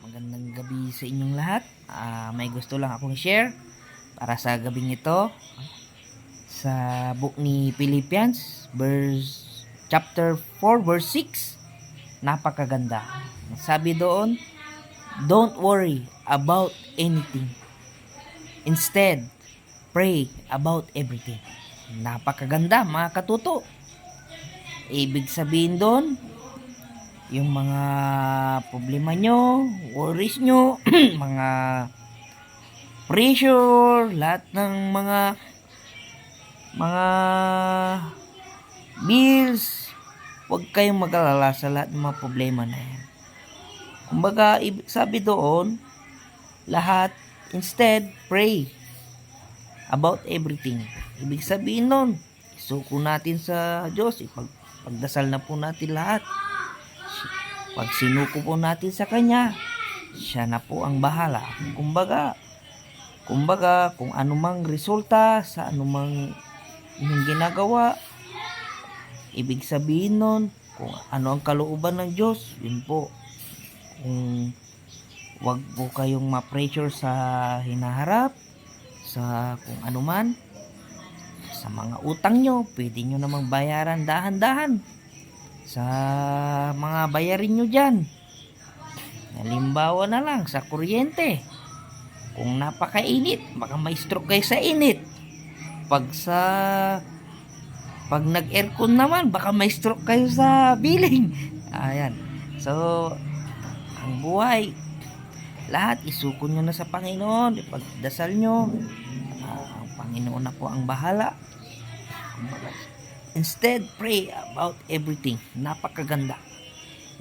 Magandang gabi sa inyong lahat. May gusto lang akong share para sa gabing ito sa book ni Philippians chapter 4 verse 6. Napakaganda. Sabi doon, don't worry about anything. Instead, pray about everything. Napakaganda mga katuto. Ibig sabihin doon, yung mga problema nyo, worries nyo, mga pressure, lahat ng mga bills, huwag kayong mag-alala sa lahat ng mga problema na yan. Kumbaga, sabi doon, lahat, instead, pray about everything. Ibig sabihin nun, isuko natin sa Diyos, pagdasal na po natin lahat. Pag sinuko po natin sa Kanya, siya na po ang bahala. Kumbaga, kung anumang resulta sa anumang inyong ginagawa, ibig sabihin nun, kung ano ang kalooban ng Diyos, yun po. Kung wag po kayong ma-pressure sa hinaharap, sa kung anuman, sa mga utang nyo, pwede nyo namang bayaran dahan-dahan sa mga bayarin nyo dyan. Halimbawa na lang sa kuryente, kung napakainit, baka may stroke kayo sa init. Pag nag-aircon naman, baka may stroke kayo sa billing. Ayan. So, ang buhay, lahat isuko nyo na sa Panginoon, ipagdasal nyo. Ang Panginoon na po ang bahala. Instead, pray about everything. Napakaganda.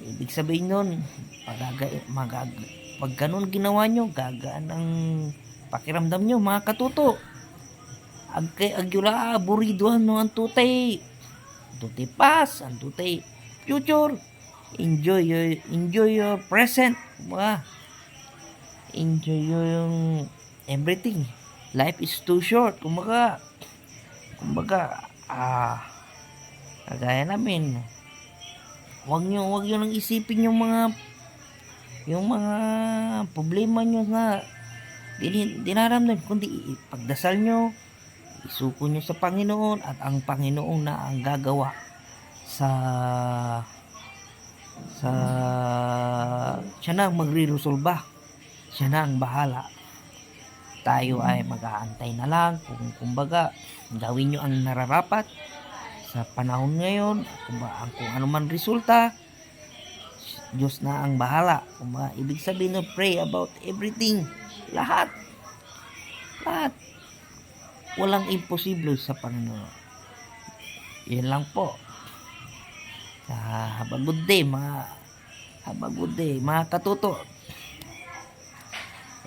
Ibig sabihin nun, pag ganun ginawa nyo, gagaan ang pakiramdam nyo, mga katuto. Agyula, aburiduhan no, ang tutay past, ang tutay future. Enjoy your present. Enjoy yung everything. Life is too short. Kumbaga, kagaya namin, wag nyo nang isipin yung mga problema nyo na dinaramdam, kundi pagdasal nyo, isuko nyo sa Panginoon, at ang Panginoon na ang gagawa siya na ang magre-resolba, siya na ang bahala. Tayo ay mag-aantay na lang, kumbaga gawin nyo ang nararapat sa panahon ngayon. Kung ano man resulta, Diyos na ang bahala. Ibig sabihin na pray about everything. Lahat. Walang imposible sa Panginoon. Yan lang po. Have a good day, mga katuto.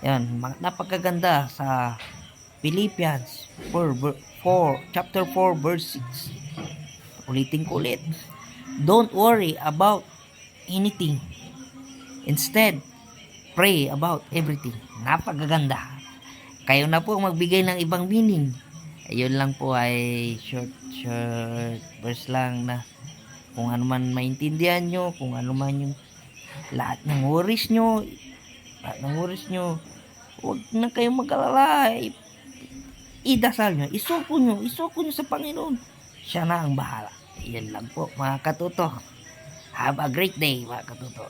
Yan, napakaganda sa Philippians 4 chapter 4 verse 6. Ulitin ko ulit. Don't worry about anything. Instead, pray about everything. Napakaganda. Kayo na po magbigay ng ibang meaning. Ayun lang po ay short verse lang na kung ano man maintindihan nyo, kung ano man yung lahat ng worries nyo, huwag na kayong mag-alala. Idasal nyo, isuko nyo sa Panginoon. Siya na ang bahala. Yan lang po, mga katuto. Have a great day, mga katuto.